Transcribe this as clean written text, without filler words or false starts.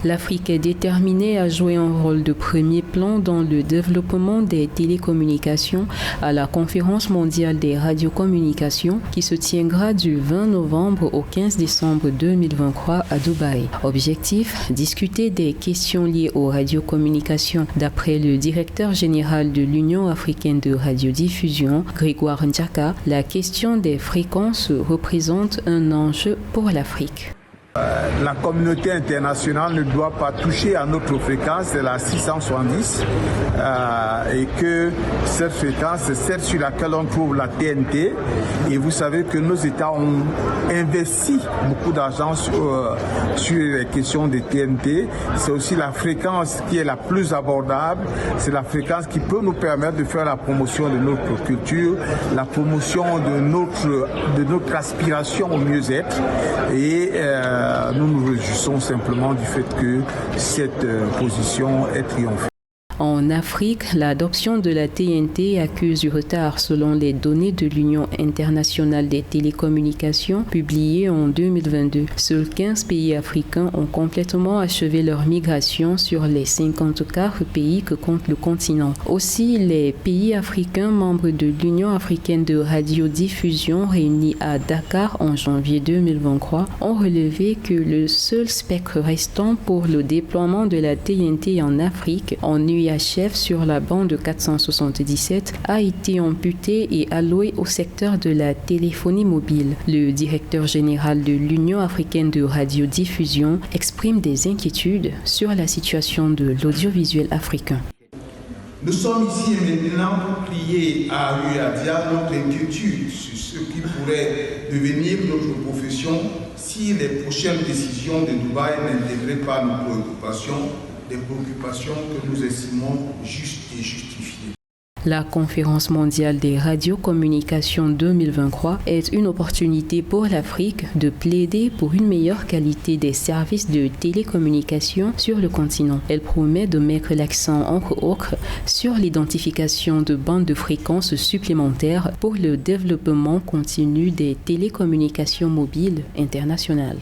L'Afrique est déterminée à jouer un rôle de premier plan dans le développement des télécommunications à la Conférence mondiale des radiocommunications qui se tiendra du 20 novembre au 15 décembre 2023 à Dubaï. Objectif, discuter des questions liées aux radiocommunications. D'après le directeur général de l'Union africaine de radiodiffusion, Grégoire Ndjaka, la question des fréquences représente un enjeu pour l'Afrique. La communauté internationale ne doit pas toucher à notre fréquence, c'est la 670, et que cette fréquence, c'est celle sur laquelle on trouve la TNT. Et vous savez que nos États ont investi beaucoup d'argent sur les questions des TNT. C'est aussi la fréquence qui est la plus abordable, c'est la fréquence qui peut nous permettre de faire la promotion de notre culture, la promotion de notre aspiration au mieux-être. Et nous nous réjouissons simplement du fait que cette position est triomphante. En Afrique, l'adoption de la TNT accuse du retard selon les données de l'Union internationale des télécommunications publiées en 2022. Seuls 15 pays africains ont complètement achevé leur migration sur les 54 pays que compte le continent. Aussi, les pays africains membres de l'Union africaine de radiodiffusion réunis à Dakar en janvier 2023 ont relevé que le seul spectre restant pour le déploiement de la TNT en Afrique, en UHF sur la bande 477, a été amputé et alloué au secteur de la téléphonie mobile. Le directeur général de l'Union africaine de radiodiffusion exprime des inquiétudes sur la situation de l'audiovisuel africain. Nous sommes ici et maintenant pour crier à UADIA notre inquiétude sur ce qui pourrait devenir notre profession si les prochaines décisions de Dubaï n'intégraient pas nos préoccupations, des préoccupations que nous estimons justes et justifiées. La Conférence mondiale des radiocommunications 2023 est une opportunité pour l'Afrique de plaider pour une meilleure qualité des services de télécommunication sur le continent. Elle promet de mettre l'accent, entre autres, sur l'identification de bandes de fréquences supplémentaires pour le développement continu des télécommunications mobiles internationales.